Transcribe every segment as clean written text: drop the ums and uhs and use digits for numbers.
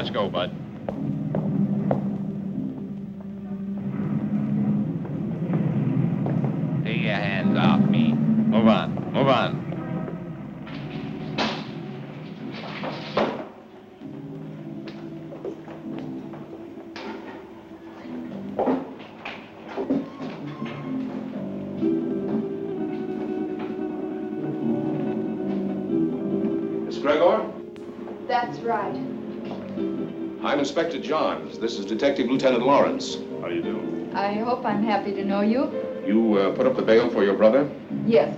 Let's go, Bud. Take your hands off me. Move on. Move on. Miss Gregor? That's right. I'm Inspector Johns. This is Detective Lieutenant Lawrence. How do you do? I hope I'm happy to know you. You put up the bail for your brother? Yes.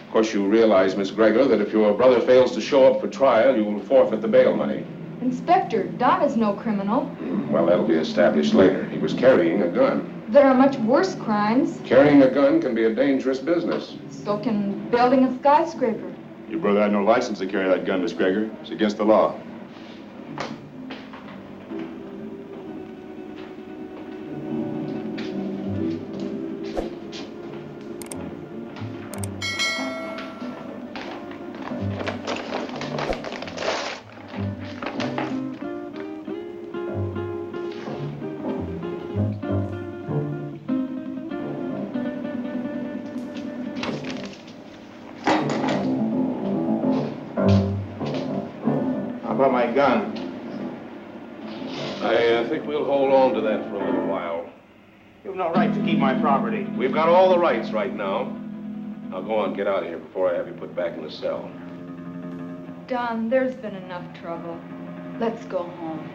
Of course, you realize, Miss Gregor, that if your brother fails to show up for trial, you will forfeit the bail money. Inspector, Don is no criminal. Well, that'll be established later. He was carrying a gun. There are much worse crimes. Carrying a gun can be a dangerous business. So can building a skyscraper. Your brother had no license to carry that gun, Miss Gregor. It's against the law. How about my gun? I think we'll hold on to that for a little while. You have no right to keep my property. We've got all the rights right now. Now go on, get out of here before I have you put back in the cell. Don, there's been enough trouble. Let's go home.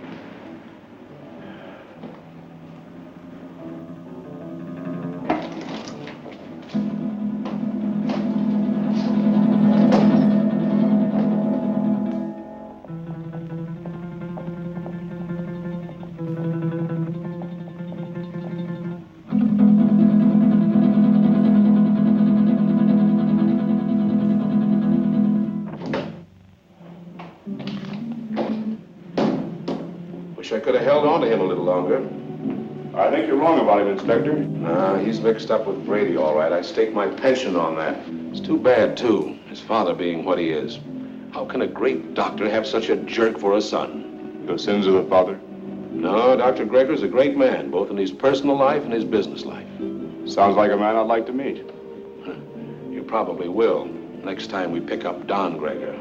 Wish I could have held on to him a little longer. I think you're wrong about him, Inspector. Nah, he's mixed up with Brady, all right. I stake my pension on that. It's too bad, too, his father being what he is. How can a great doctor have such a jerk for a son? The sins of the father? No, Dr. Gregor's a great man, both in his personal life and his business life. Sounds like a man I'd like to meet. You probably will, next time we pick up Don Gregor.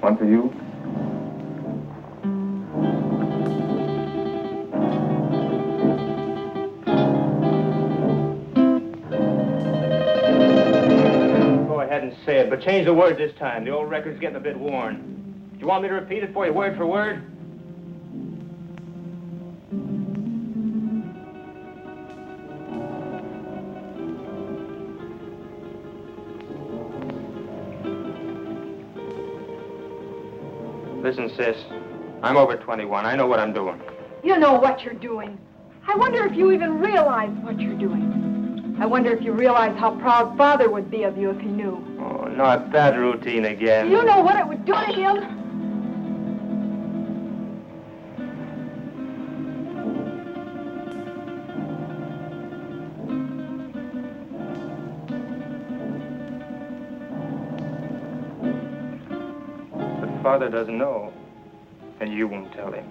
One for you. Go ahead and say it, but change the word this time. The old record's getting a bit worn. Do you want me to repeat it for you word for word? Listen, sis, I'm over 21. I know what I'm doing. You know what you're doing. I wonder if you even realize what you're doing. I wonder if you realize how proud Father would be of you if he knew. Oh, not that routine again. You know what it would do to him? father doesn't know, and you won't tell him.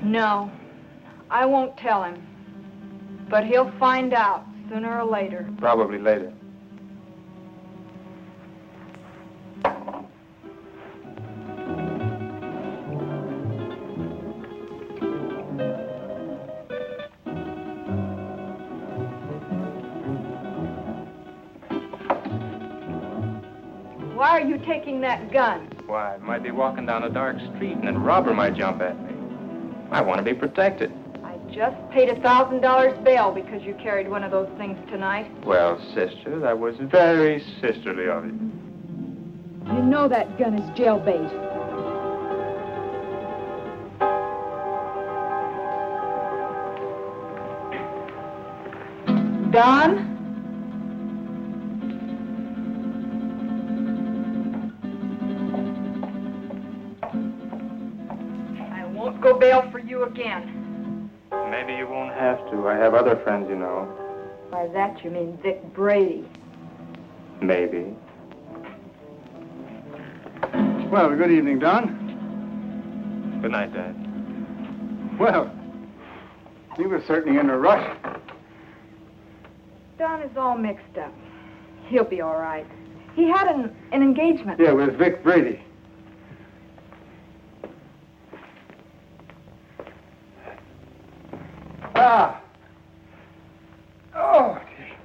No, I won't tell him. But he'll find out sooner or later. Probably later. Why are you taking that gun? Why, I might be walking down a dark street and a robber might jump at me. I want to be protected. I just paid $1,000 bail because you carried one of those things tonight. Well, sister, that was very sisterly of you. You know that gun is jailbait. Don? I won't go bail for you again. Maybe you won't have to. I have other friends, you know. By that you mean Vic Brady. Maybe. Well, good evening, Don. Good night, Dad. Well, you were certainly in a rush. Don is all mixed up. He'll be all right. He had an engagement. Yeah, with Vic Brady. Ah. Oh, dear.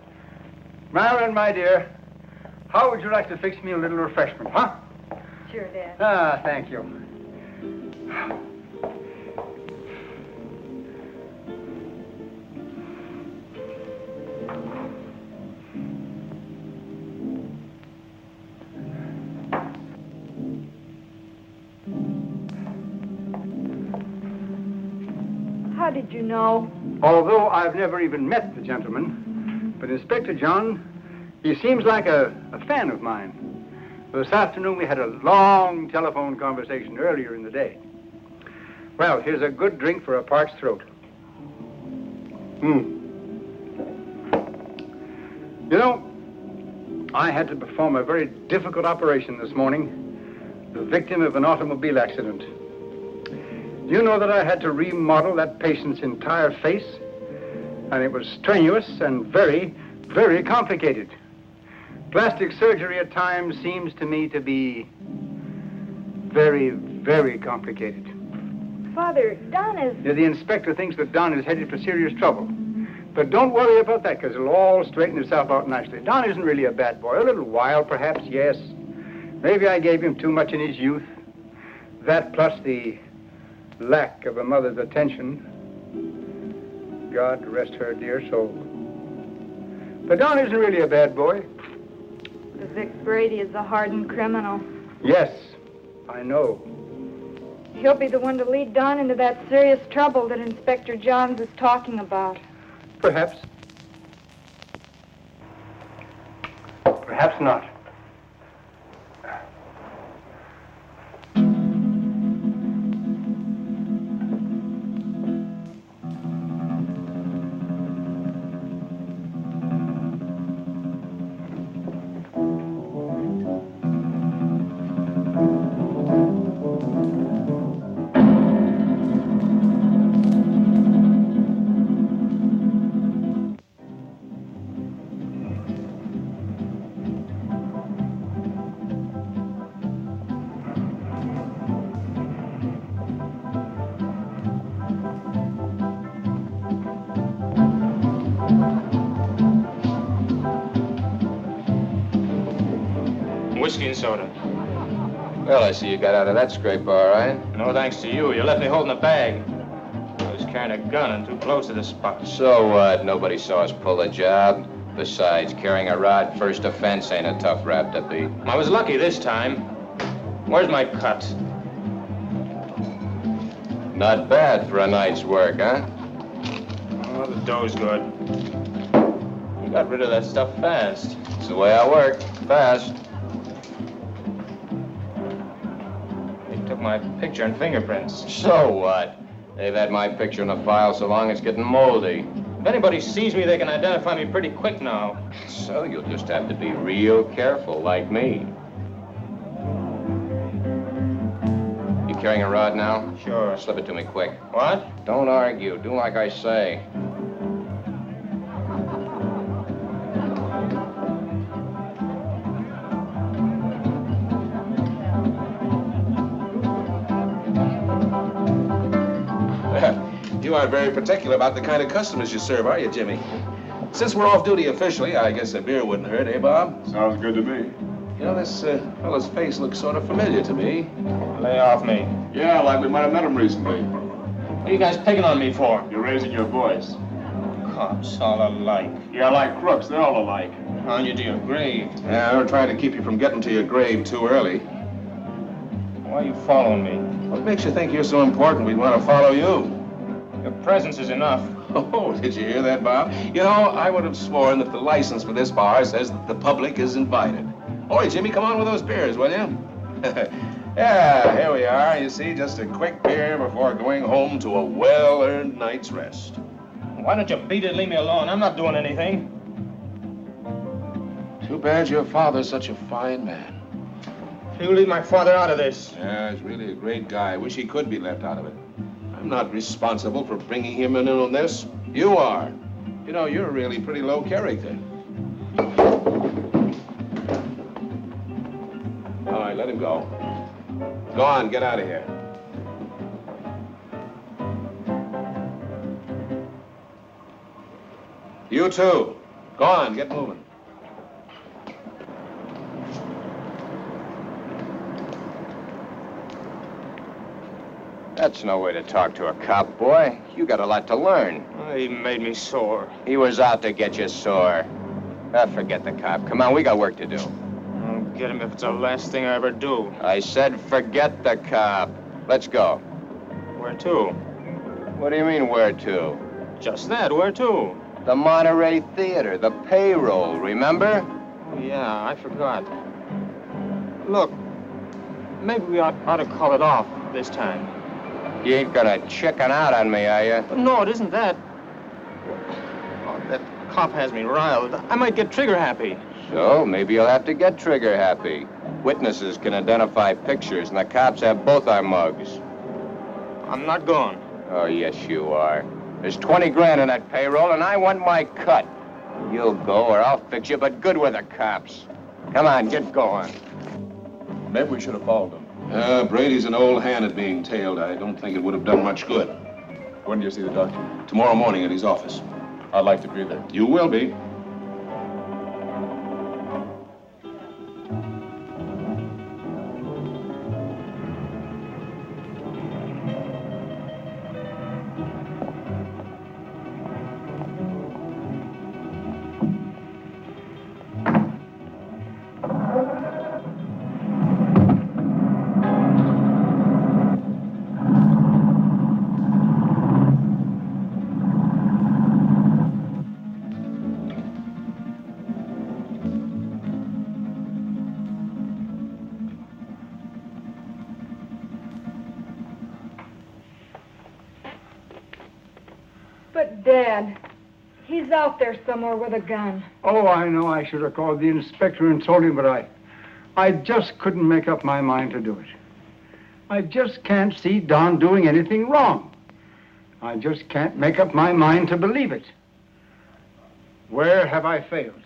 Marilyn, my dear, how would you like to fix me a little refreshment, huh? Sure, Dad. Ah, thank you. How did you know? Although I've never even met the gentleman, but Inspector John, he seems like a fan of mine. This afternoon we had a long telephone conversation earlier in the day. Well, here's a good drink for a parched throat. You know, I had to perform a very difficult operation this morning, the victim of an automobile accident. Do you know that I had to remodel that patient's entire face? And it was strenuous and very, very complicated. Plastic surgery at times seems to me to be very, very complicated. Father, Don is... Yeah, the inspector thinks that Don is headed for serious trouble. But don't worry about that, because it'll all straighten itself out nicely. Don isn't really a bad boy. A little wild, perhaps, yes. Maybe I gave him too much in his youth. That plus the lack of a mother's attention. God rest her dear soul. But Don isn't really a bad boy. The Vic Brady is a hardened criminal. Yes, I know. He'll be the one to lead Don into that serious trouble that Inspector Johns is talking about. Perhaps. Perhaps not. Whiskey and soda. Well, I see you got out of that scrape all right. No thanks to you. You left me holding a bag. I was carrying a gun and too close to the spot. So what? Nobody saw us pull the job. Besides, carrying a rod first offense ain't a tough rap to beat. I was lucky this time. Where's my cut? Not bad for a night's work, huh? Oh, the dough's good. You got rid of that stuff fast. It's the way I work. Fast. They took my picture and fingerprints. So what? They've had my picture in the file so long it's getting moldy. If anybody sees me, they can identify me pretty quick now. So you'll just have to be real careful, like me. You carrying a rod now? Sure. Slip it to me quick. What? Don't argue. Do like I say. You aren't very particular about the kind of customers you serve, are you, Jimmy? Since we're off duty officially, I guess a beer wouldn't hurt, eh, Bob? Sounds good to me. You know, this fellow's face looks sort of familiar to me. Lay off me. Yeah, like we might have met him recently. What are you guys picking on me for? You're raising your voice. Cops all alike. Yeah, like crooks, they're all alike. On you to your grave. Yeah, we're trying to keep you from getting to your grave too early. Why are you following me? What makes you think you're so important we'd want to follow you? Your presence is enough. Oh, did you hear that, Bob? You know, I would have sworn that the license for this bar says that the public is invited. Oi, Jimmy, come on with those beers, will you? Yeah, here we are. You see, just a quick beer before going home to a well-earned night's rest. Why don't you beat it and leave me alone? I'm not doing anything. Too bad your father's such a fine man. You leave my father out of this. Yeah, he's really a great guy. I wish he could be left out of it. I'm not responsible for bringing him in on this. You are. You know, you're really pretty low character. All right, let him go. Go on, get out of here. You too. Go on, get moving. That's no way to talk to a cop, boy. You got a lot to learn. He made me sore. He was out to get you sore. Forget the cop. Come on, we got work to do. I'll get him if it's the last thing I ever do. I said forget the cop. Let's go. Where to? What do you mean, where to? Just that, where to? The Monterey Theater, the payroll, remember? Oh, yeah, I forgot. Look, maybe we ought to call it off this time. You ain't gonna chicken out on me, are you? No, it isn't that. Oh, that cop has me riled. I might get trigger happy. So, maybe you'll have to get trigger happy. Witnesses can identify pictures, and the cops have both our mugs. I'm not going. Oh, yes, you are. There's 20 grand in that payroll, and I want my cut. You'll go, or I'll fix you, but good with the cops. Come on, get going. Maybe we should have followed him. Brady's an old hand at being tailed. I don't think it would have done much good. When do you see the doctor? Tomorrow morning at his office. I'd like to be there. You will be. But, Dad, he's out there somewhere with a gun. Oh, I know I should have called the inspector and told him, but I just couldn't make up my mind to do it. I just can't see Don doing anything wrong. I just can't make up my mind to believe it. Where have I failed?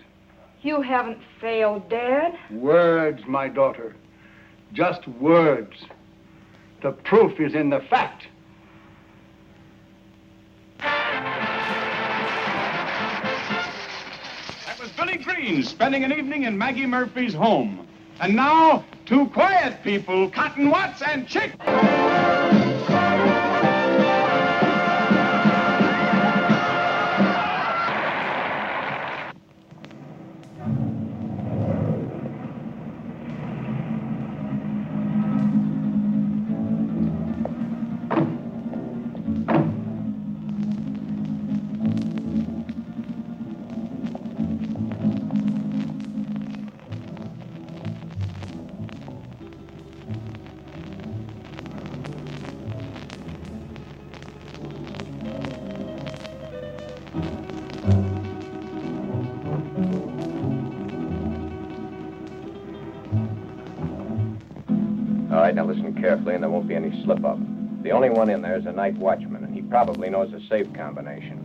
You haven't failed, Dad. Words, my daughter. Just words. The proof is in the fact. That was Billy Green spending an evening in Maggie Murphy's home. And now, two quiet people, Cotton Watts and Chick. right, now listen carefully and there won't be any slip-up. The only one in there is a night watchman, and he probably knows the safe combination.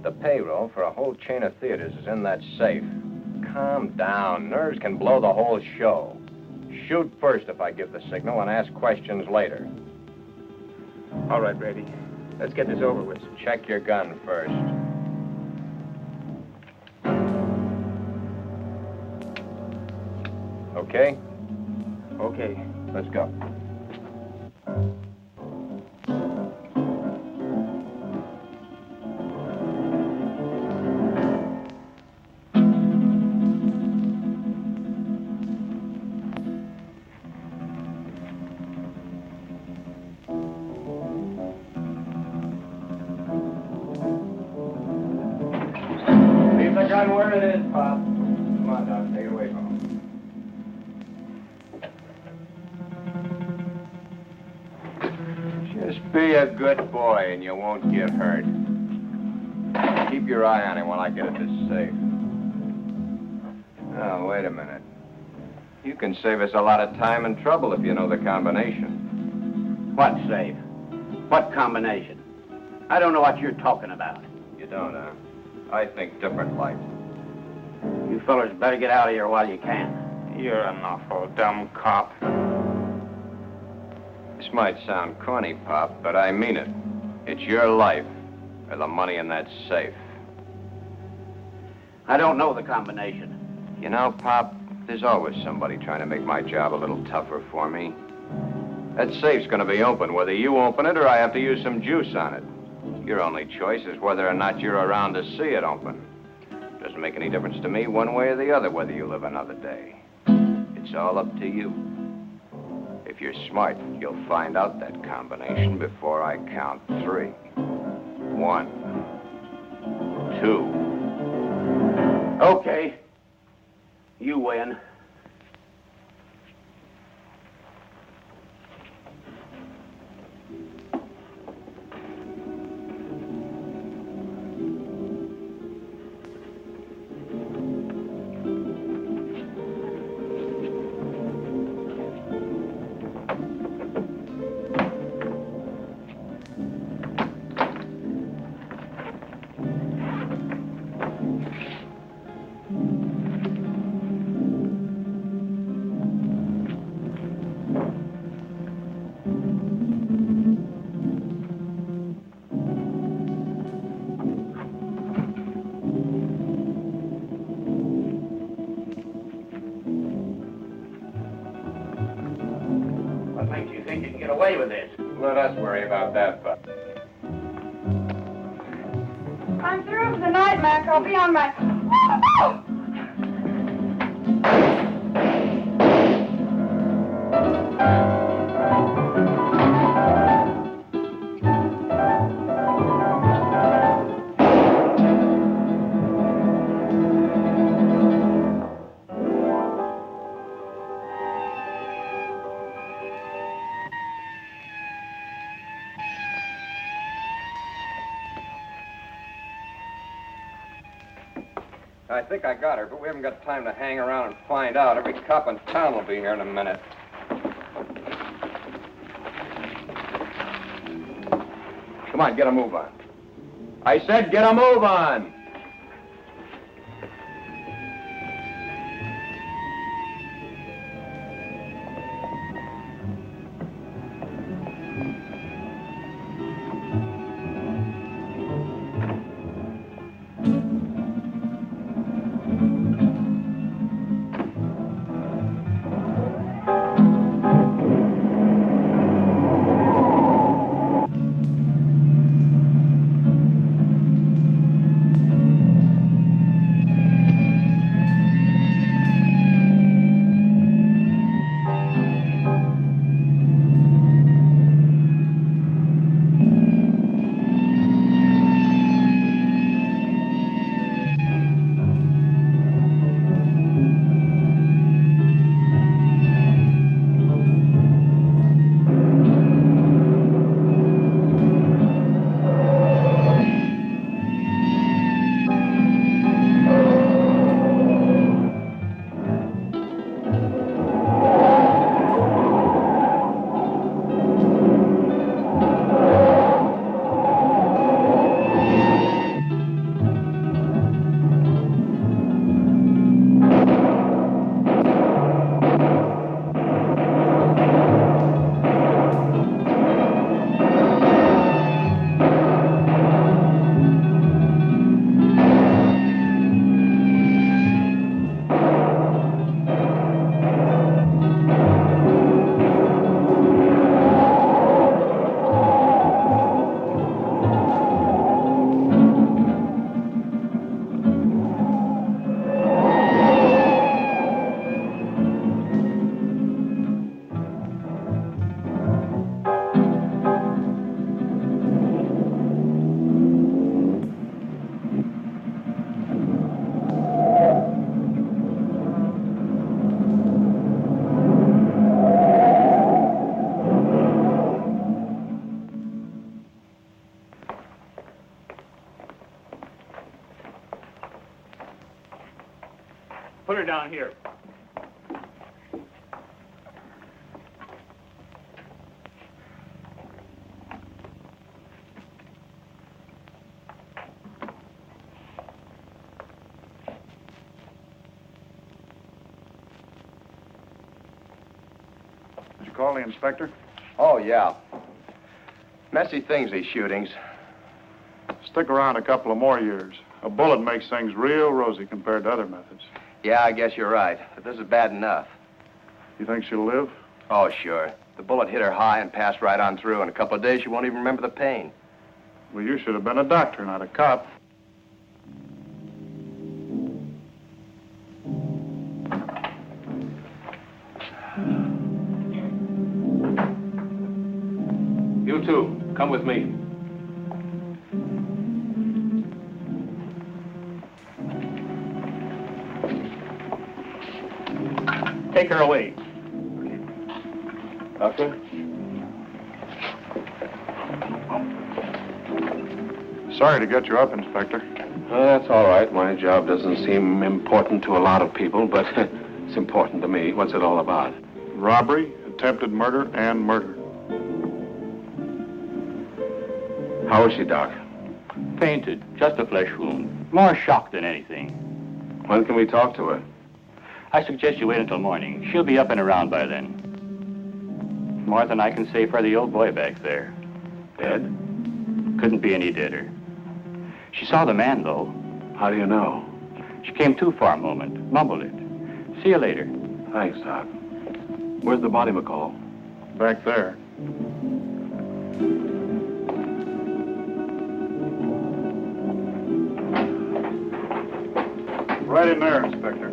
The payroll for a whole chain of theaters is in that safe. Calm down. Nerves can blow the whole show. Shoot first if I give the signal and ask questions later. All right, Brady. Let's get this over with. Check your gun first. Okay? Okay. Let's go. Leave the gun where it is, Pop. Come on, Doc. Take it away from him. Just be a good boy and you won't get hurt. Keep your eye on him while I get at this safe. Oh, wait a minute. You can save us a lot of time and trouble if you know the combination. What safe? What combination? I don't know what you're talking about. You don't, huh? I think different like. You fellers better get out of here while you can. You're an awful dumb cop. This might sound corny, Pop, but I mean it. It's your life or the money in that safe. I don't know the combination. You know, Pop, there's always somebody trying to make my job a little tougher for me. That safe's gonna be open, whether you open it or I have to use some juice on it. Your only choice is whether or not you're around to see it open. Doesn't make any difference to me one way or the other whether you live another day. It's all up to you. If you're smart, you'll find out that combination before I count 3. 1, 2. Okay. You win. What makes you think you can get away with this? Let us worry about that, Pop. I'm through for the night, Mac. I'll be on my... I think I got her, but we haven't got time to hang around and find out. Every cop in town will be here in a minute. Come on, get a move on. I said get a move on! Put her down here. Did you call the inspector? Oh, yeah. Messy things, these shootings. Stick around a couple of more years. A bullet makes things real rosy compared to other methods. Yeah, I guess you're right. But this is bad enough. You think she'll live? Oh, sure. The bullet hit her high and passed right on through. In a couple of days, she won't even remember the pain. Well, you should have been a doctor, not a cop. You two, come with me. Take her away. Doctor? Sorry to get you up, Inspector. That's all right. My job doesn't seem important to a lot of people, but it's important to me. What's it all about? Robbery, attempted murder, and murder. How is she, Doc? Fainted. Just a flesh wound. More shock than anything. When can we talk to her? I suggest you wait until morning. She'll be up and around by then. More than I can say for the old boy back there. Dead? Couldn't be any deader. She saw the man, though. How do you know? She came too for a moment. Mumbled it. See you later. Thanks, Doc. Where's the body, McCall? Back there. Right in there, Inspector.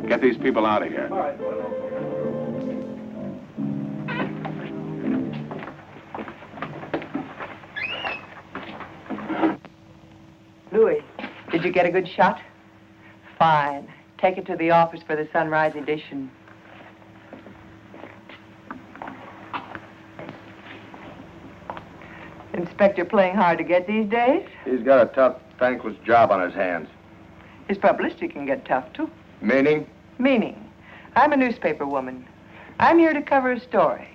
Get these people out of here. All right. Louis, did you get a good shot? Fine. Take it to the office for the sunrise edition. Inspector playing hard to get these days? He's got a tough, thankless job on his hands. His publicity can get tough, too. Meaning? Meaning, I'm a newspaper woman. I'm here to cover a story.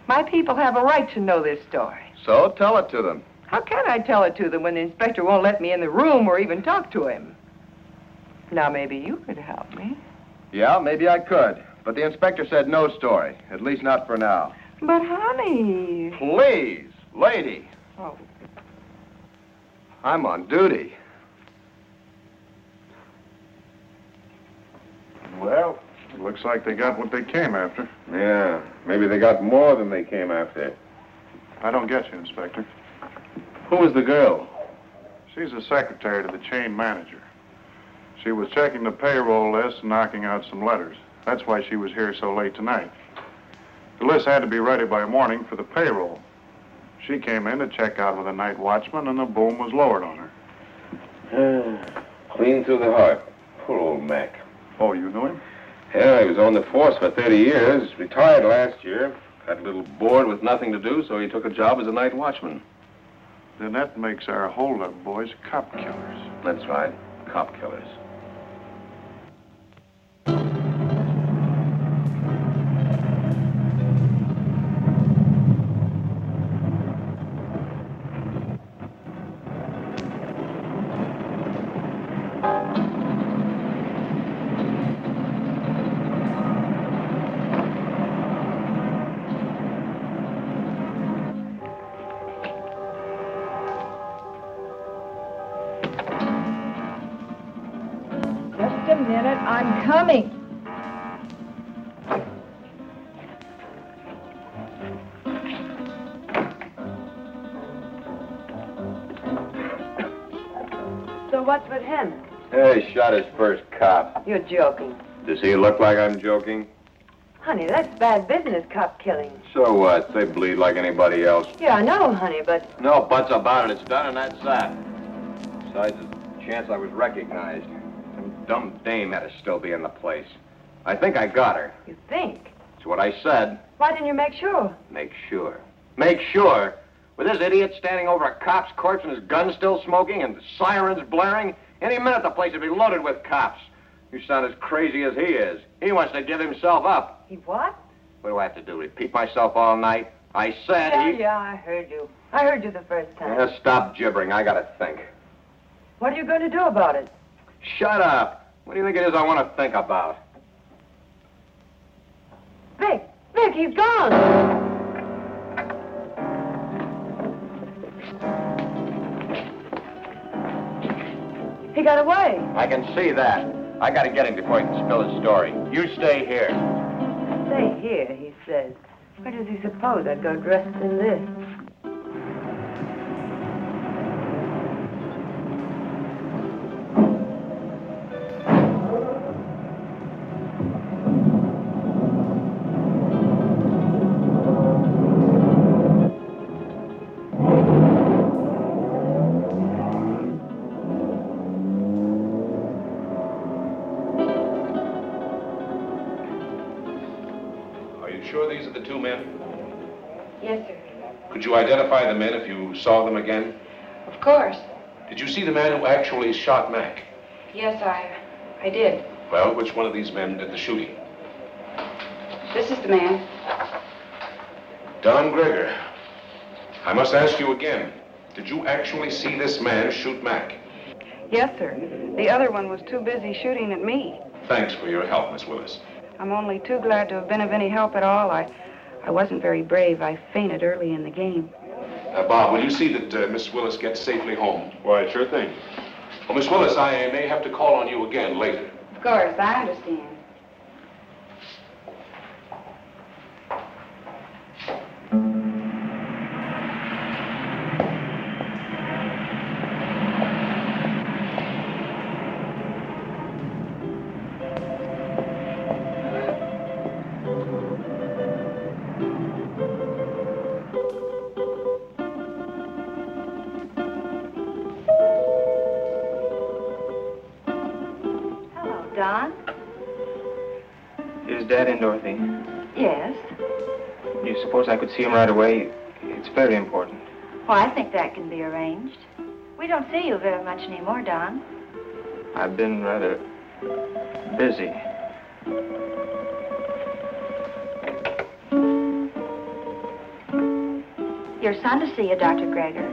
My people have a right to know this story. So tell it to them. How can I tell it to them when the inspector won't let me in the room or even talk to him? Now, maybe you could help me. Yeah, maybe I could. But the inspector said no story. At least not for now. But, honey... Please, lady. Oh. I'm on duty. Well, it looks like they got what they came after. Yeah, maybe they got more than they came after. I don't get you, Inspector. Who was the girl? She's a secretary to the chain manager. She was checking the payroll list and knocking out some letters. That's why she was here so late tonight. The list had to be ready by morning for the payroll. She came in to check out with a night watchman, and the boom was lowered on her. Clean through the heart. Poor old Mac. Oh, you knew him? Yeah, he was on the force for 30 years. Retired last year. Got a little bored with nothing to do, so he took a job as a night watchman. Then that makes our holdup boys cop killers. That's right. Cop killers. Just a minute, I'm coming. So what's with him? Hey, shot his first cop. You're joking. Does he look like I'm joking? Honey, that's bad business, cop killing. So what? They bleed like anybody else. Yeah, I know, honey, but... No buts about it. It's done and that's that. Besides, there's a chance I was recognized. Some dumb dame had to still be in the place. I think I got her. You think? That's what I said. Why didn't you make sure? Make sure. Make sure? With this idiot standing over a cop's corpse and his gun still smoking and sirens blaring, any minute the place would be loaded with cops. You sound as crazy as he is. He wants to give himself up. He what? What do I have to do? Repeat myself all night? I said Yeah, I heard you. I heard you the first time. Yeah, stop gibbering. I gotta think. What are you going to do about it? Shut up. What do you think it is I want to think about? Vic, he's gone. He got away. I can see that. I gotta get him before he can spill his story. You stay here. Stay here, he says. Where does he suppose I'd go dressed in this? Sure these are the two men? Yes, sir. Could you identify the men if you saw them again? Of course. Did you see the man who actually shot Mac? Yes, I did. Well, which one of these men did the shooting? This is the man. Don Gregor. I must ask you again. Did you actually see this man shoot Mac? Yes, sir. The other one was too busy shooting at me. Thanks for your help, Miss Willis. I'm only too glad to have been of any help at all. I wasn't very brave. I fainted early in the game. Bob, will you see that Miss Willis gets safely home? Why, sure thing. Well, Miss Willis, I may have to call on you again later. Of course, I understand. Don? Is Dad in, Dorothy? Yes. Do you suppose I could see him right away? It's very important. Well, I think that can be arranged. We don't see you very much anymore, Don. I've been rather busy. Your son to see you, Dr. Gregor.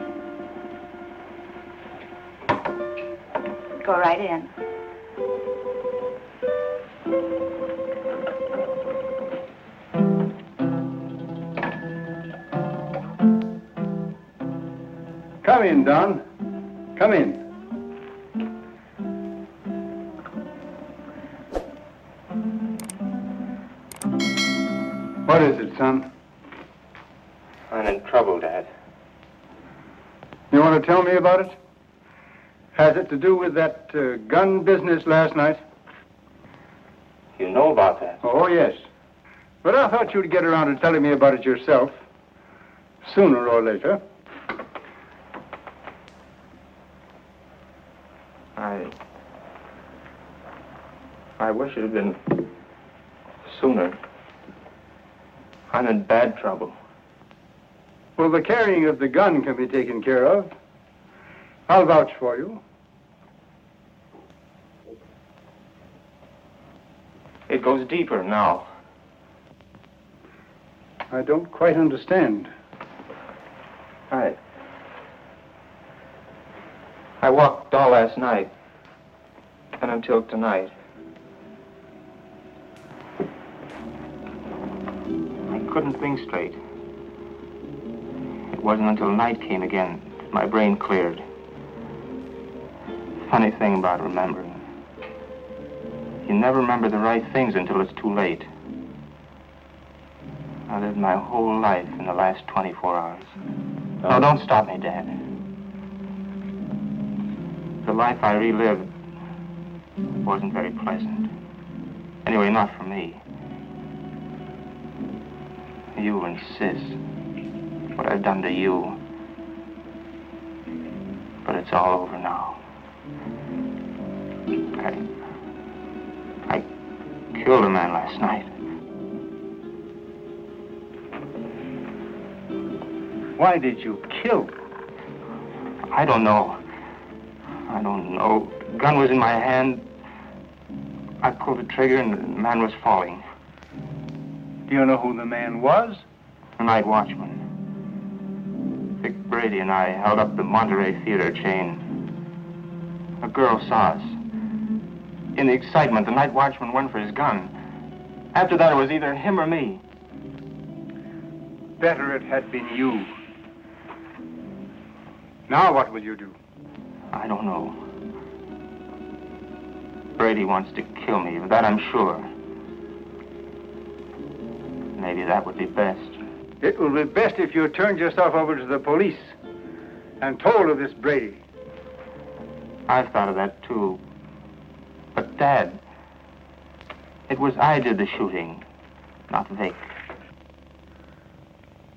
Go right in. Come in, Don. Come in. What is it, son? I'm in trouble, Dad. You want to tell me about it? Has it to do with that gun business last night? You know about that? Oh, yes. But I thought you'd get around to telling me about it yourself. Sooner or later. I wish it had been sooner. I'm in bad trouble. Well, the carrying of the gun can be taken care of. I'll vouch for you. It goes deeper now. I don't quite understand. I walked all last night and until tonight. I couldn't think straight. It wasn't until night came again that my brain cleared. Funny thing about remembering. You never remember the right things until it's too late. I lived my whole life in the last 24 hours. No, don't stop me, Dad. The life I relived wasn't very pleasant. Anyway, not for me. You and Sis. What I've done to you. But it's all over now. I killed a man last night. Why did you kill? I don't know. Gun was in my hand. I pulled the trigger and the man was falling. Do you know who the man was? The night watchman. Vic Brady and I held up the Monterey Theater chain. A girl saw us. In the excitement, the night watchman went for his gun. After that, it was either him or me. Better it had been you. Now what will you do? I don't know. Brady wants to kill me, of that I'm sure. Maybe that would be best. It will be best if you turned yourself over to the police and told of this Brady. I've thought of that, too. But, Dad, it was I did the shooting, not Vic.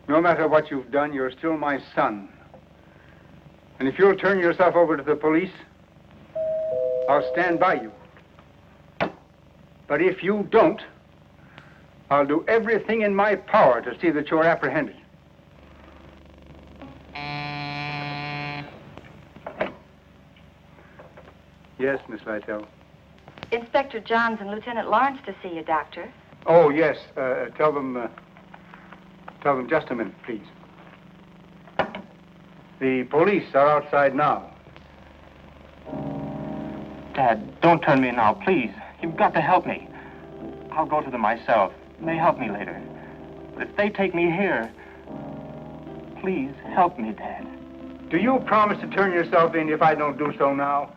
No matter what you've done, you're still my son. And if you'll turn yourself over to the police, I'll stand by you. But if you don't, I'll do everything in my power to see that you're apprehended. Yes, Miss Lytell. Inspector Johns and Lieutenant Lawrence to see you, Doctor. Oh, yes. Tell them just a minute, please. The police are outside now. Dad, don't turn me now, please. You've got to help me. I'll go to them myself. They help me later. But if they take me here, please help me, Dad. Do you promise to turn yourself in if I don't do so now?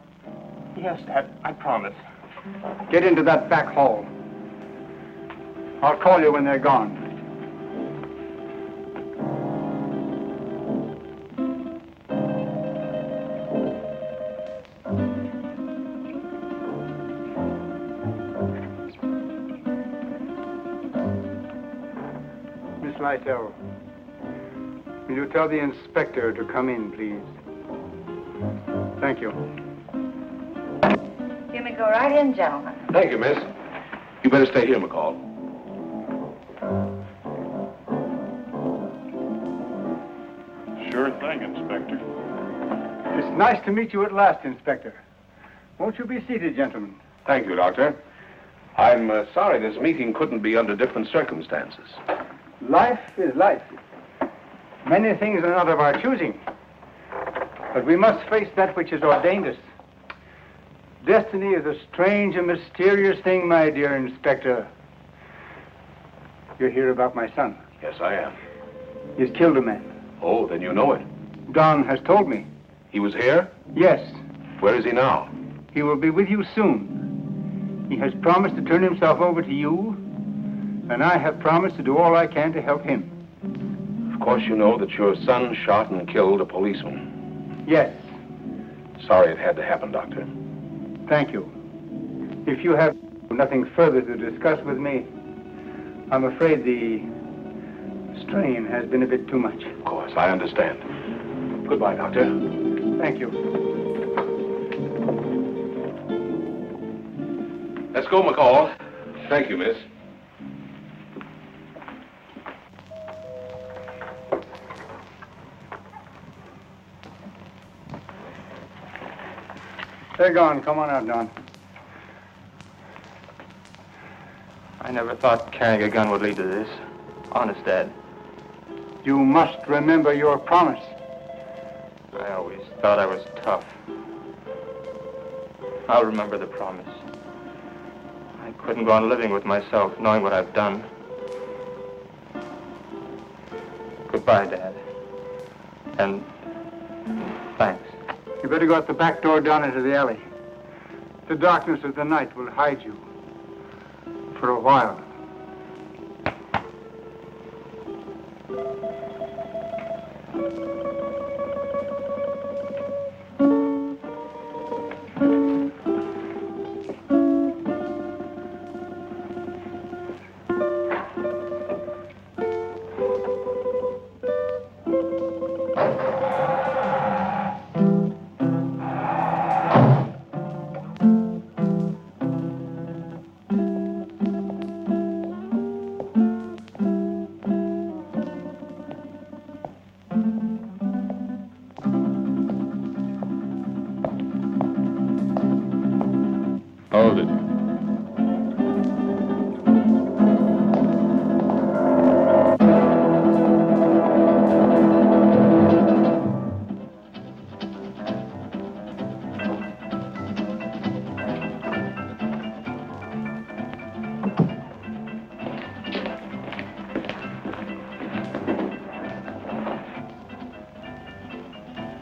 Yes, Dad, I promise. Get into that back hall. I'll call you when they're gone. Miss Lytell, will you tell the inspector to come in, please? Thank you. You may go right in, gentlemen. Thank you, miss. You better stay here, McCall. Sure thing, Inspector. It's nice to meet you at last, Inspector. Won't you be seated, gentlemen? Thank you, Doctor. I'm sorry this meeting couldn't be under different circumstances. Life is life. Many things are not of our choosing. But we must face that which has ordained us. Destiny is a strange and mysterious thing, my dear Inspector. You're here about my son. Yes, I am. He's killed a man. Oh, then you know it. Don has told me. He was here? Yes. Where is he now? He will be with you soon. He has promised to turn himself over to you, and I have promised to do all I can to help him. Of course you know that your son shot and killed a policeman. Yes. Sorry it had to happen, Doctor. Thank you. If you have nothing further to discuss with me, I'm afraid the strain has been a bit too much. Of course, I understand. Goodbye, Doctor. Thank you. Let's go, McCall. Thank you, miss. They're gone. Come on out, Don. I never thought carrying a gun would lead to this. Honest, Dad. You must remember your promise. I always thought I was tough. I'll remember the promise. I couldn't go on living with myself, knowing what I've done. Goodbye, Dad. And thanks. You better go out the back door down into the alley. The darkness of the night will hide you. For a while. Hold it.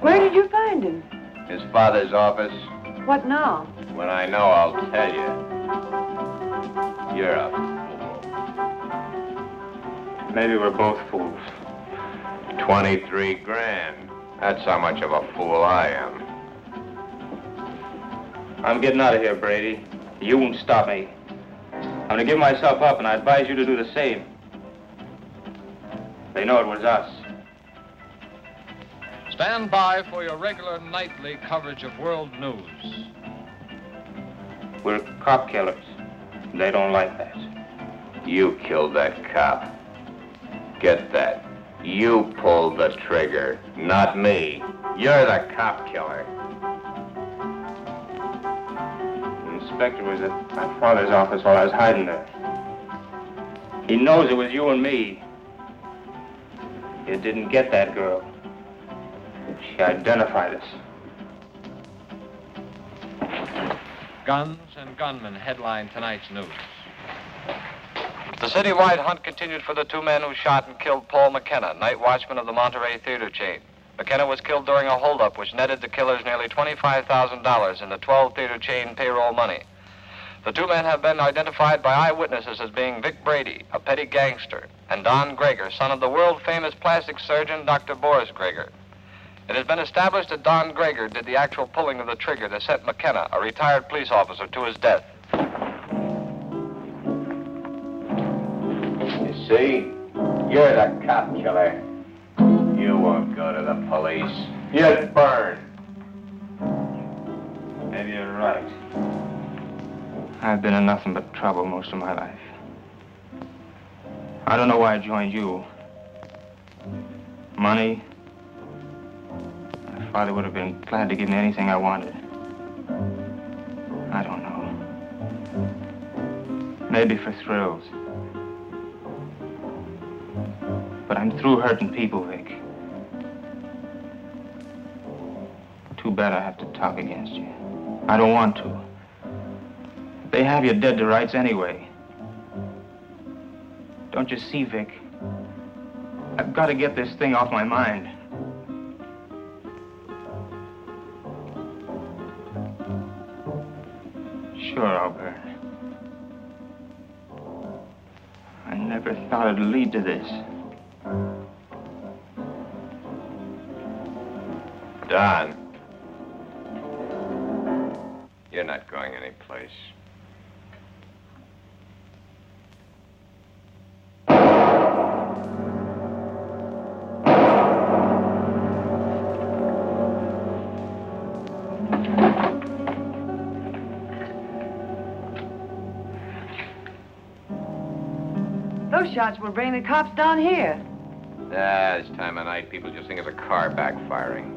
Where did you find him? His father's office. What now? When I know, I'll tell you. You're a fool. Maybe we're both fools. 23 grand. That's how much of a fool I am. I'm getting out of here, Brady. You won't stop me. I'm gonna give myself up, and I advise you to do the same. They know it was us. Stand by for your regular nightly coverage of world news. We're cop killers. They don't like that. You killed that cop. Get that. You pulled the trigger, not me. You're the cop killer. The inspector was at my father's office while I was hiding there. He knows it was you and me. You didn't get that girl. She identified us. Guns and gunmen headline tonight's news. The citywide hunt continued for the two men who shot and killed Paul McKenna, night watchman of the Monterey theater chain. McKenna was killed during a holdup which netted the killers nearly $25,000 in the 12 theater chain payroll money. The two men have been identified by eyewitnesses as being Vic Brady, a petty gangster, and Don Gregor, son of the world-famous plastic surgeon Dr. Boris Gregor. It has been established that Don Gregor did the actual pulling of the trigger that sent McKenna, a retired police officer, to his death. You see? You're the cop killer. You won't go to the police. You'd burn. Maybe you're right. I've been in nothing but trouble most of my life. I don't know why I joined you. Money. My father would have been glad to give me anything I wanted. I don't know. Maybe for thrills. But I'm through hurting people, Vic. Too bad I have to talk against you. I don't want to. They have you dead to rights anyway. Don't you see, Vic? I've got to get this thing off my mind. Sure, I'll burn. I never thought it'd lead to this. Don. You're not going anyplace. Those shots will bring the cops down here. This time of night, people just think it's a car backfiring.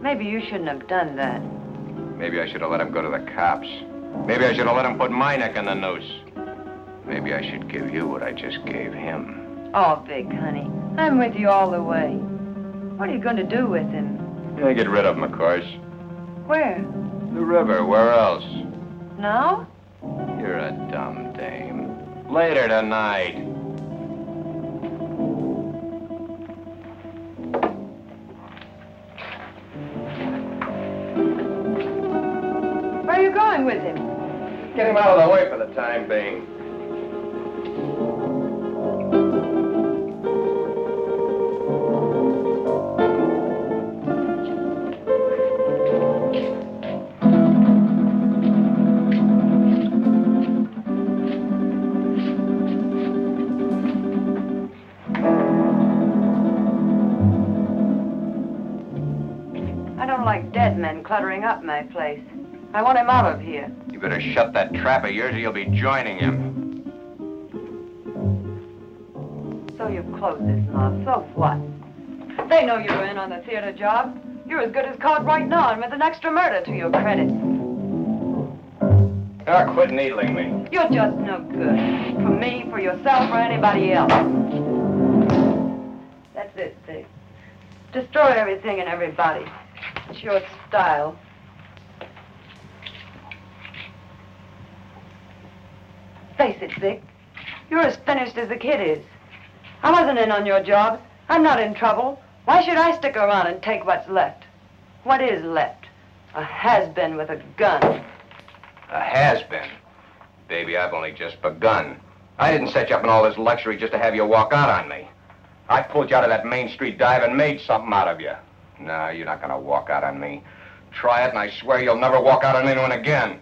Maybe you shouldn't have done that. Maybe I should have let him go to the cops. Maybe I should have let him put my neck in the noose. Maybe I should give you what I just gave him. Oh, Vic, honey, I'm with you all the way. What are you going to do with him? Yeah, get rid of him, of course. Where? The river, where else? Now? You're a dumb dame. Later tonight. Where are you going with him? Get him out of the way for the time being. I don't like dead men cluttering up my place. I want him out of here. You better shut that trap of yours or you'll be joining him. So you've closed this mob. So what? They know you're in on the theater job. You're as good as caught right now and with an extra murder to your credit. Now, quit needling me. You're just no good. For me, for yourself, or anybody else. That's it, Vic. Destroy everything and everybody. It's your style. Face it, Vic. You're as finished as the kid is. I wasn't in on your job. I'm not in trouble. Why should I stick around and take what's left? What is left? A has-been with a gun. A has-been? Baby, I've only just begun. I didn't set you up in all this luxury just to have you walk out on me. I pulled you out of that Main Street dive and made something out of you. No, you're not gonna walk out on me. Try it, and I swear you'll never walk out on anyone again.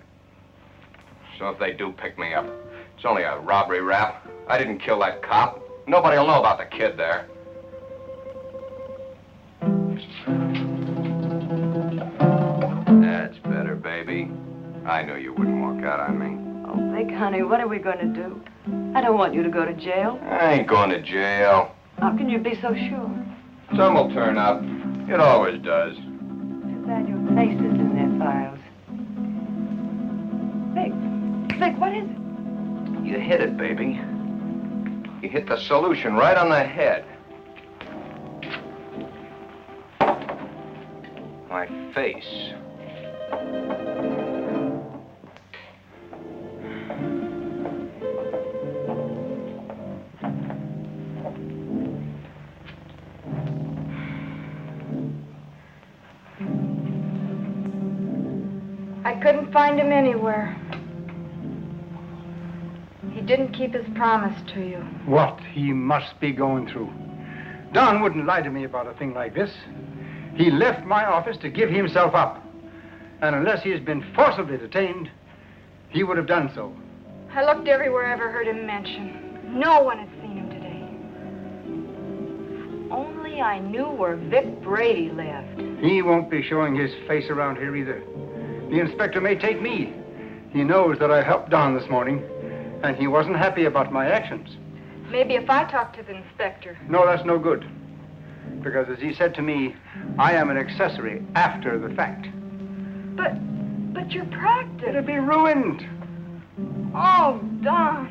So if they do pick me up, it's only a robbery rap. I didn't kill that cop. Nobody'll know about the kid there. That's better, baby. I knew you wouldn't walk out on me. Oh, Vic, honey, what are we going to do? I don't want you to go to jail. I ain't going to jail. How can you be so sure? Some will turn up. It always does. Too bad your face is in their files. Vic, what is it? You hit it, baby. You hit the solution right on the head. My face. I couldn't find him anywhere. He didn't keep his promise to you. What he must be going through. Don wouldn't lie to me about a thing like this. He left my office to give himself up. And unless he has been forcibly detained, he would have done so. I looked everywhere I ever heard him mention. No one had seen him today. If only I knew where Vic Brady lived. He won't be showing his face around here either. The inspector may take me. He knows that I helped Don this morning, and he wasn't happy about my actions. Maybe if I talk to the inspector. No, that's no good. Because as he said to me, I am an accessory after the fact. But your practice. It'll be ruined. Oh, Don,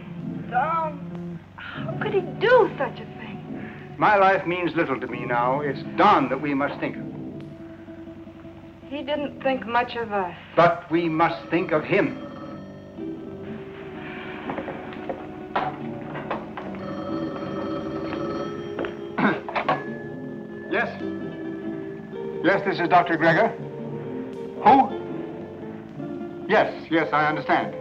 how could he do such a thing? My life means little to me now. It's Don that we must think of. He didn't think much of us. But we must think of him. Yes? Yes, this is Dr. Gregor. Who? Yes, I understand.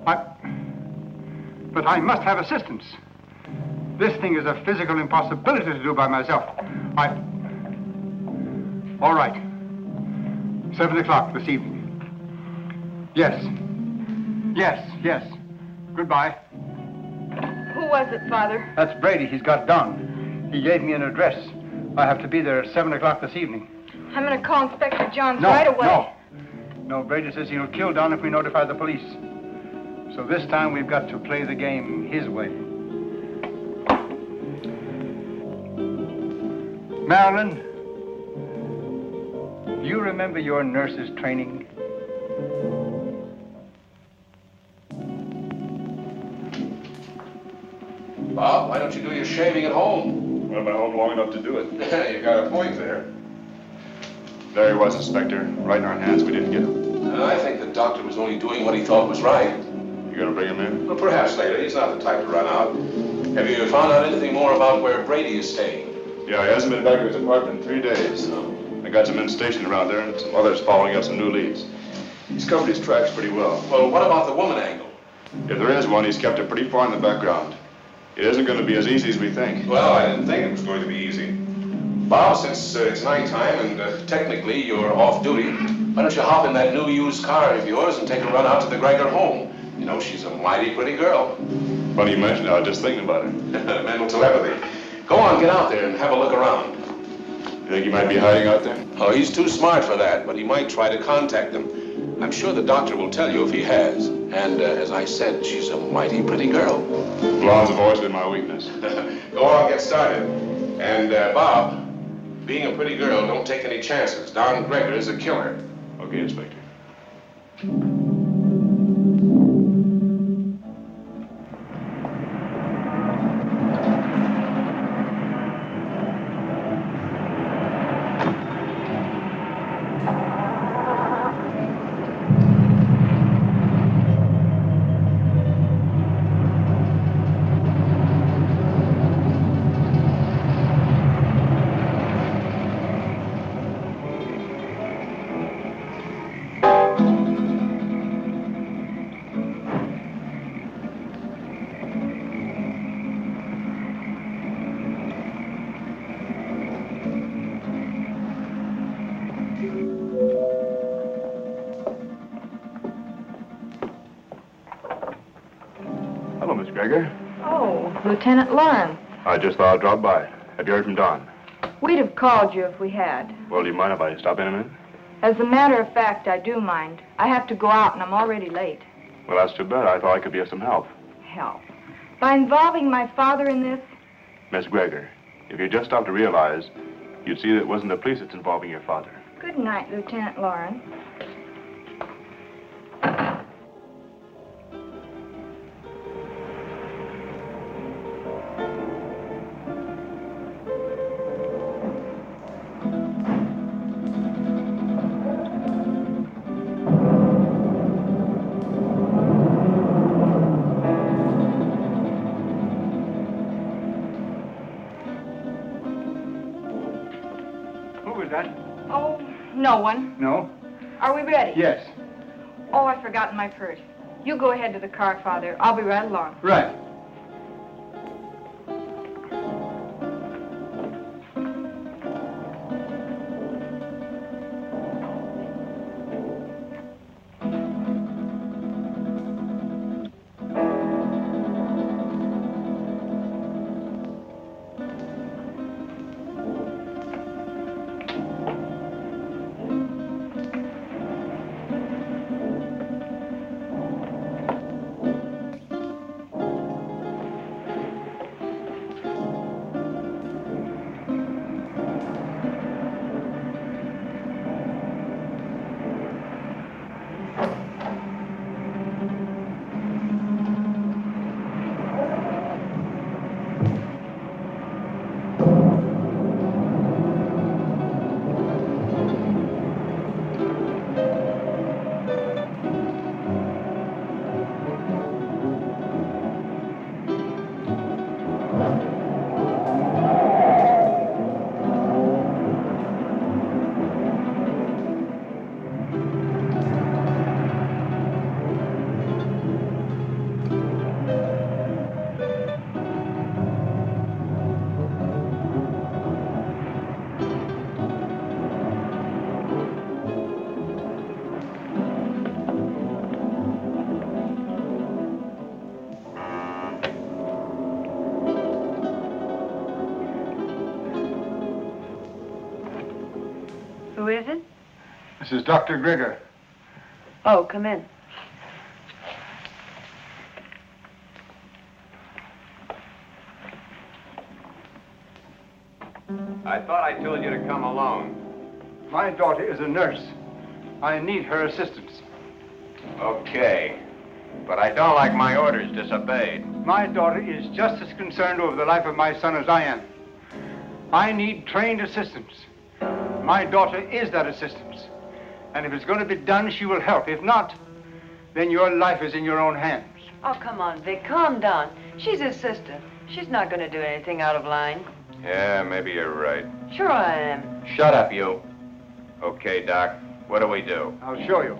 But I must have assistance. This thing is a physical impossibility to do by myself. All right. 7 o'clock this evening. Yes. Goodbye. Who was it, Father? That's Brady. He's got Don. He gave me an address. I have to be there at 7 o'clock this evening. I'm going to call Inspector Johns right away. No, Brady says he'll kill Don if we notify the police. So this time we've got to play the game his way. Marilyn, do you remember your nurse's training? Bob, why don't you do your shaving at home? Well, I've been home long enough to do it. You got a point there. There he was, Inspector. Right in our hands. We didn't get him. I think the doctor was only doing what he thought was right. You gonna bring him in? Well, perhaps later. He's not the type to run out. Have you found out anything more about where Brady is staying? Yeah, he hasn't been back to his apartment in 3 days. I got some men stationed around there and some others following up some new leads. He's covered his tracks pretty well. Well, what about the woman angle? If there is one, he's kept it pretty far in the background. It isn't going to be as easy as we think. Well, I didn't think it was going to be easy. Bob, since it's nighttime and technically you're off duty, why don't you hop in that new used car of yours and take a run out to the Gregor home? You know, she's a mighty pretty girl. Funny you mentioned it. I was just thinking about it. Mental telepathy. Go on, get out there and have a look around. You think he might be hiding out there? Oh, he's too smart for that, but he might try to contact them. I'm sure the doctor will tell you if he has. And as I said, she's a mighty pretty girl. Blondes have always been my weakness. Go on, get started. And, Bob, being a pretty girl, don't take any chances. Don Gregor is a killer. Okay, Inspector. Gregor. Oh, Lieutenant Lauren. I just thought I'd drop by. Have you heard from Don? We'd have called you if we had. Well, do you mind if I stop in a minute? As a matter of fact, I do mind. I have to go out and I'm already late. Well, that's too bad. I thought I could be of some help. Help? By involving my father in this? Miss Gregor, if you just stopped to realize, you'd see that it wasn't the police that's involving your father. Good night, Lieutenant Lauren. Oh, no one. No? Are we ready? Yes. Oh, I've forgotten my purse. You go ahead to the car, Father. I'll be right along. Right. Who is it? This is Dr. Gregor. Oh, come in. I thought I told you to come alone. My daughter is a nurse. I need her assistance. Okay. But I don't like my orders disobeyed. My daughter is just as concerned over the life of my son as I am. I need trained assistance. My daughter is that assistance. And if it's going to be done, she will help. If not, then your life is in your own hands. Oh, come on, Vic. Calm down. She's his sister. She's not going to do anything out of line. Yeah, maybe you're right. Sure I am. Shut up, you. Okay, Doc. What do we do? I'll show you.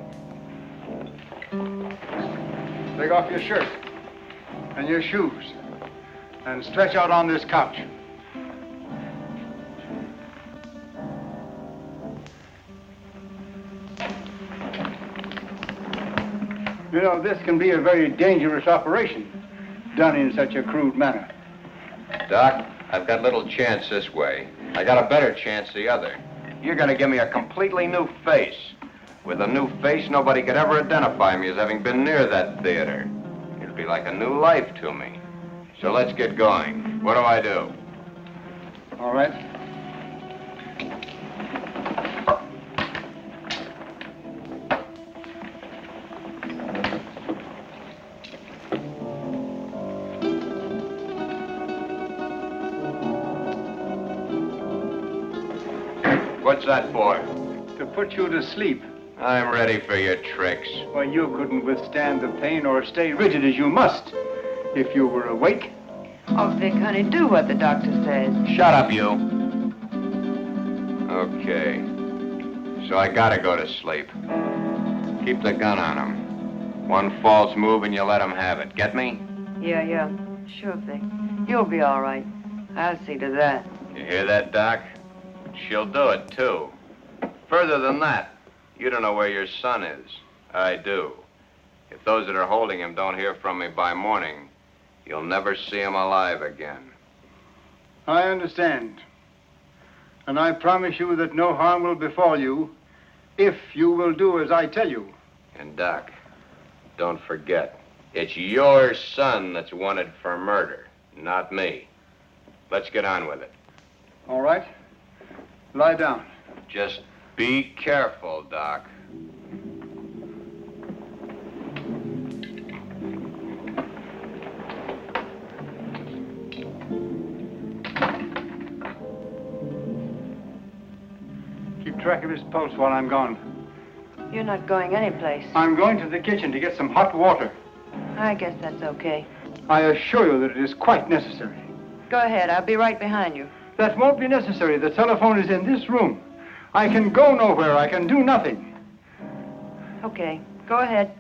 Take off your shirt and your shoes and stretch out on this couch. You know, this can be a very dangerous operation, done in such a crude manner. Doc, I've got little chance this way. I got a better chance the other. You're gonna give me a completely new face. With a new face, nobody could ever identify me as having been near that theater. It'll be like a new life to me. So let's get going. What do I do? All right. What's that for? To put you to sleep. I'm ready for your tricks. Well, you couldn't withstand the pain or stay rigid as you must if you were awake. Oh, Vic, honey, do what the doctor says. Shut up, you. Okay. So I gotta go to sleep. Keep the gun on him. One false move and you let him have it. Get me? Yeah. Sure, Vic. You'll be all right. I'll see to that. You hear that, Doc? She'll do it, too. Further than that, you don't know where your son is. I do. If those that are holding him don't hear from me by morning, You'll never see him alive again. I understand. And I promise you that no harm will befall you if you will do as I tell you. And Doc, don't forget, it's your son that's wanted for murder, not me. Let's get on with it. All right. Lie down. Just be careful, Doc. Keep track of his pulse while I'm gone. You're not going anyplace. I'm going to the kitchen to get some hot water. I guess that's okay. I assure you that it is quite necessary. Go ahead. I'll be right behind you. That won't be necessary. The telephone is in this room. I can go nowhere. I can do nothing. Okay. Go ahead.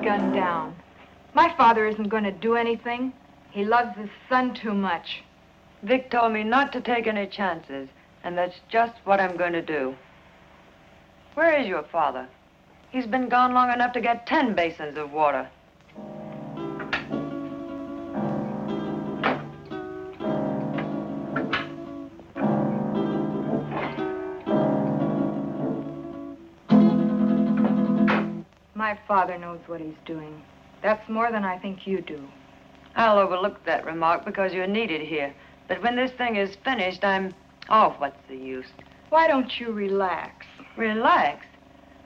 Gun down. My father isn't going to do anything. He loves his son too much. Vic told me not to take any chances, and that's just what I'm going to do. Where is your father? He's been gone long enough to get 10 basins of water. My father knows what he's doing. That's more than I think you do. I'll overlook that remark because you're needed here. But when this thing is finished, Oh, what's the use? Why don't you relax? Relax?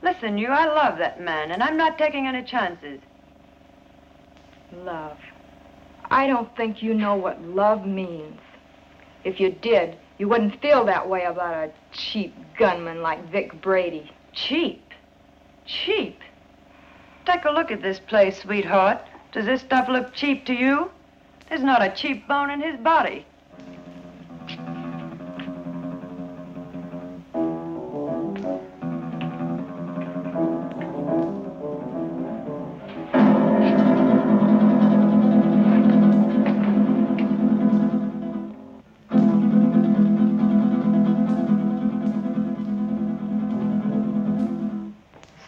Listen, I love that man, and I'm not taking any chances. Love. I don't think you know what love means. If you did, you wouldn't feel that way about a cheap gunman like Vic Brady. Cheap? Cheap? Take a look at this place, sweetheart. Does this stuff look cheap to you? There's not a cheap bone in his body.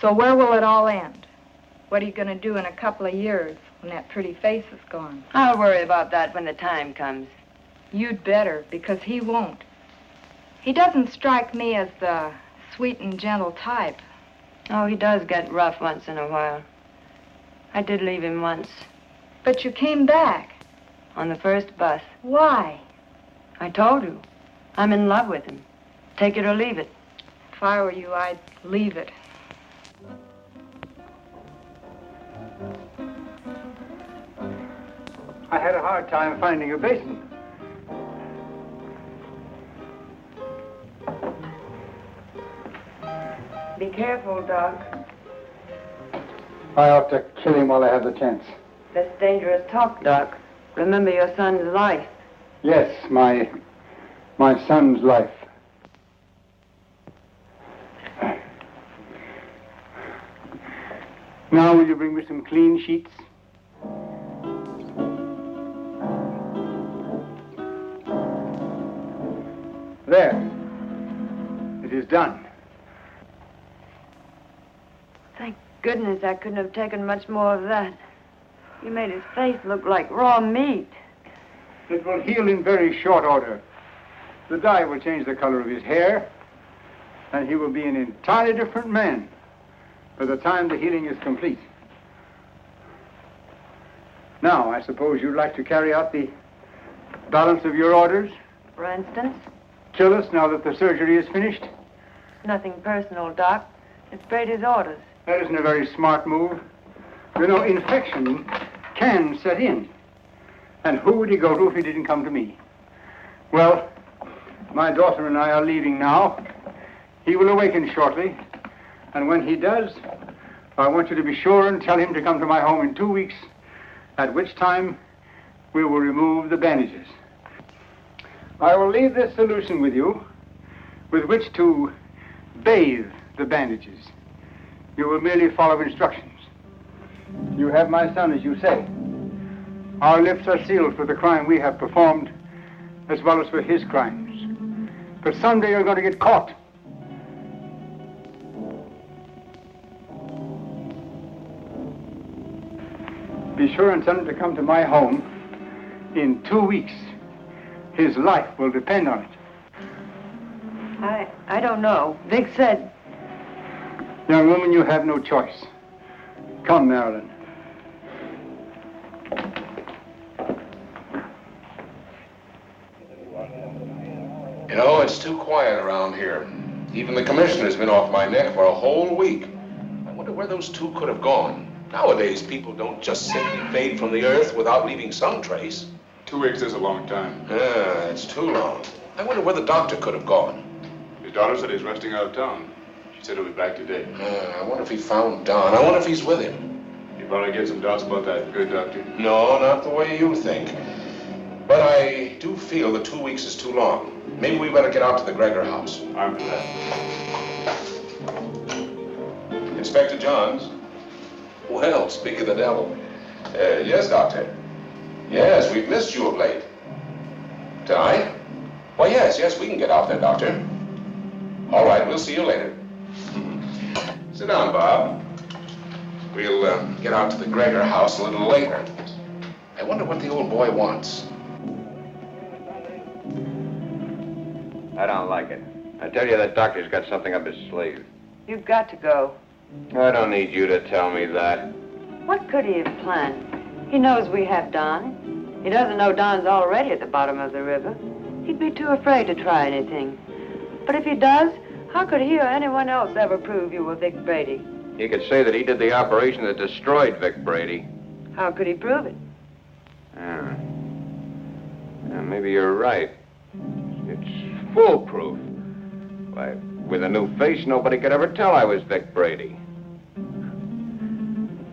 So where will it all end? What are you going to do in a couple of years when that pretty face is gone? I'll worry about that when the time comes. You'd better, because he won't. He doesn't strike me as the sweet and gentle type. Oh, he does get rough once in a while. I did leave him once. But you came back. On the first bus. Why? I told you. I'm in love with him. Take it or leave it. If I were you, I'd leave it. I had a hard time finding a basin. Be careful, Doc. I ought to kill him while I have the chance. That's dangerous talk, Doc. Remember your son's life. Yes, my son's life. Now, will you bring me some clean sheets? There. It is done. Thank goodness I couldn't have taken much more of that. You made his face look like raw meat. It will heal in very short order. The dye will change the color of his hair, and he will be an entirely different man by the time the healing is complete. Now, I suppose you'd like to carry out the balance of your orders? For instance? Kill us now that the surgery is finished? Nothing personal, Doc. It's Brady's orders. That isn't a very smart move. You know, infection can set in. And who would he go to if he didn't come to me? Well, my daughter and I are leaving now. He will awaken shortly. And when he does, I want you to be sure and tell him to come to my home in 2 weeks, at which time we will remove the bandages. I will leave this solution with you, with which to bathe the bandages. You will merely follow instructions. You have my son, as you say. Our lips are sealed for the crime we have performed, as well as for his crimes. But someday you're going to get caught. Be sure and tell him to come to my home in 2 weeks. His life will depend on it. I don't know. Vic said... Young woman, you have no choice. Come, Marilyn. You know, it's too quiet around here. Even the commissioner's been off my neck for a whole week. I wonder where those two could have gone. Nowadays, people don't just simply fade from the earth without leaving some trace. 2 weeks is a long time. Yeah, it's too long. I wonder where the doctor could have gone. His daughter said he's resting out of town. She said he'll be back today. I wonder if he found Don. I wonder if he's with him. You probably get some doubts about that, good doctor. No, not the way you think. But I do feel that 2 weeks is too long. Maybe we better get out to the Gregor house. I'm for that. Inspector Johns. Well, speak of the devil. Yes, Doctor. Yes, we've missed you of late. Tonight? Why, yes, we can get out there, Doctor. All right, we'll see you later. Sit down, Bob. We'll get out to the Gregor house a little later. I wonder what the old boy wants. I don't like it. I tell you, that doctor's got something up his sleeve. You've got to go. I don't need you to tell me that. What could he have planned? He knows we have Don. He doesn't know Don's already at the bottom of the river. He'd be too afraid to try anything. But if he does, how could he or anyone else ever prove you were Vic Brady? He could say that he did the operation that destroyed Vic Brady. How could he prove it? Yeah, maybe you're right. It's foolproof. Why, with a new face, nobody could ever tell I was Vic Brady.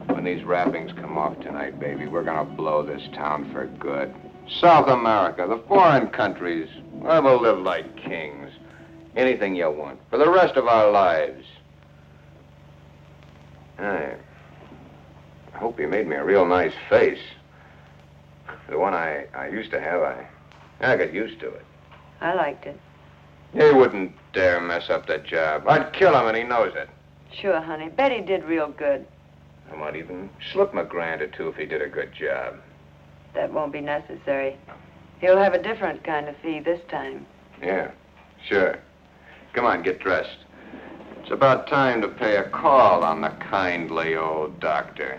When these wrappings come off tonight, baby, we're gonna blow this town for good. South America, the foreign countries, where we'll live like kings. Anything you want, for the rest of our lives. I hope you made me a real nice face. The one I used to have, I got used to it. I liked it. He wouldn't dare mess up that job. I'd kill him, and he knows it. Sure, honey. Betty did real good. I might even slip him $1,000 or $2 if he did a good job. That won't be necessary. He'll have a different kind of fee this time. Yeah, sure. Come on, get dressed. It's about time to pay a call on the kindly old doctor.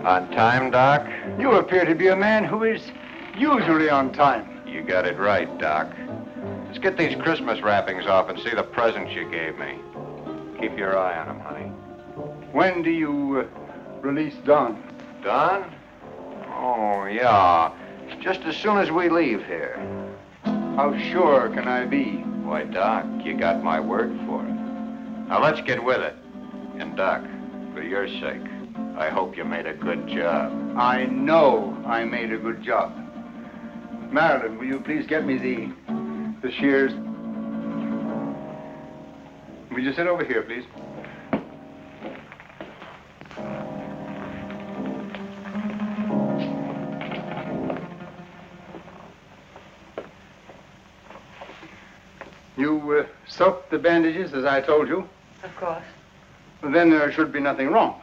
On time, Doc? You appear to be a man who is usually on time. You got it right, Doc. Let's get these Christmas wrappings off and see the presents you gave me. Keep your eye on them, honey. When do you release Don? Don? Oh, yeah. Just as soon as we leave here. How sure can I be? Why, Doc, you got my word for it. Now, let's get with it. And, Doc, for your sake, I hope you made a good job. I know I made a good job. Marilyn, will you please get me the shears? Will you sit over here, please? You soaked the bandages as I told you? Of course. Well, then there should be nothing wrong.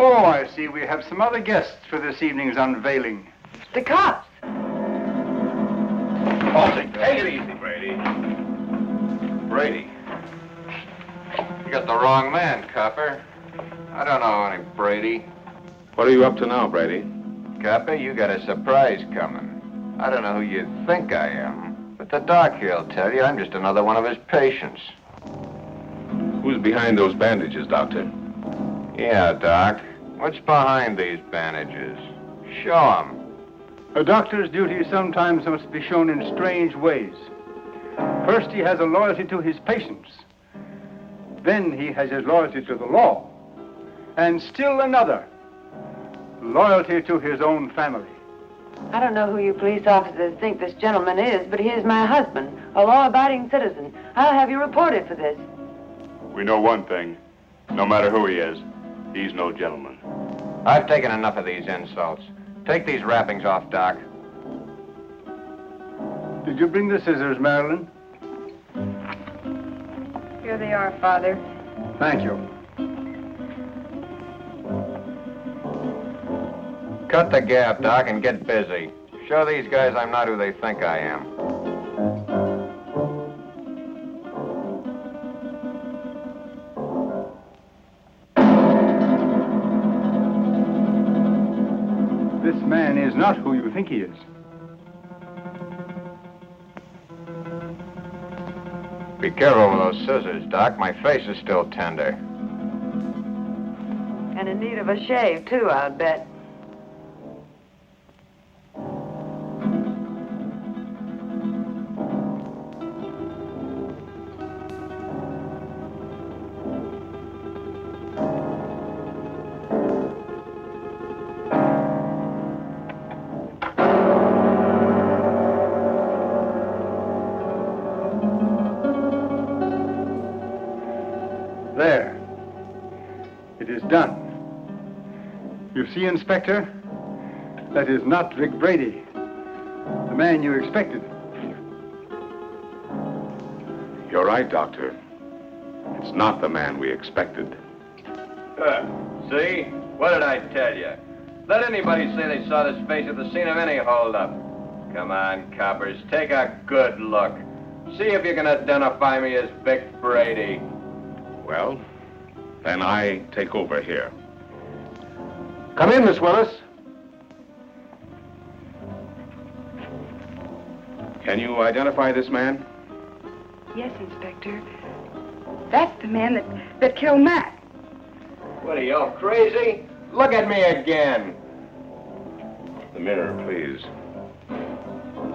Oh, I see. We have some other guests for this evening's unveiling. The cops. Oh, take it easy, Brady. Brady. You got the wrong man, copper. I don't know any Brady. What are you up to now, Brady? Copper, you got a surprise coming. I don't know who you think I am, but the doc here'll tell you I'm just another one of his patients. Who's behind those bandages, Doctor? Yeah, Doc. What's behind these bandages? Show 'em. A doctor's duty sometimes must be shown in strange ways. First, he has a loyalty to his patients. Then he has his loyalty to the law. And still another, loyalty to his own family. I don't know who you police officers think this gentleman is, but he is my husband, a law-abiding citizen. I'll have you reported for this. We know one thing. No matter who he is, he's no gentleman. I've taken enough of these insults. Take these wrappings off, Doc. Did you bring the scissors, Marilyn? Here they are, Father. Thank you. Cut the gap, Doc, and get busy. Show these guys I'm not who they think I am. This man is not who you think he is. Be careful with those scissors, Doc. My face is still tender. And in need of a shave, too, I'll bet. There. It is done. You see, Inspector? That is not Vic Brady, the man you expected. You're right, Doctor. It's not the man we expected. See? What did I tell you? Let anybody say they saw this face at the scene of any holdup. Come on, coppers, take a good look. See if you can identify me as Vic Brady. Well, then I take over here. Come in, Miss Willis. Can you identify this man? Yes, Inspector. That's the man that killed Matt. What are you, all crazy? Look at me again. The mirror, please.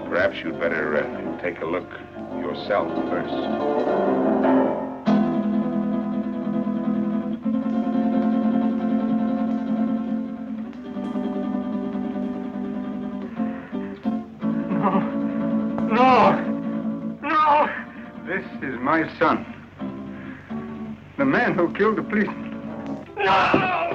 Perhaps you'd better take a look yourself first. No! This is my son. The man who killed the policeman. No!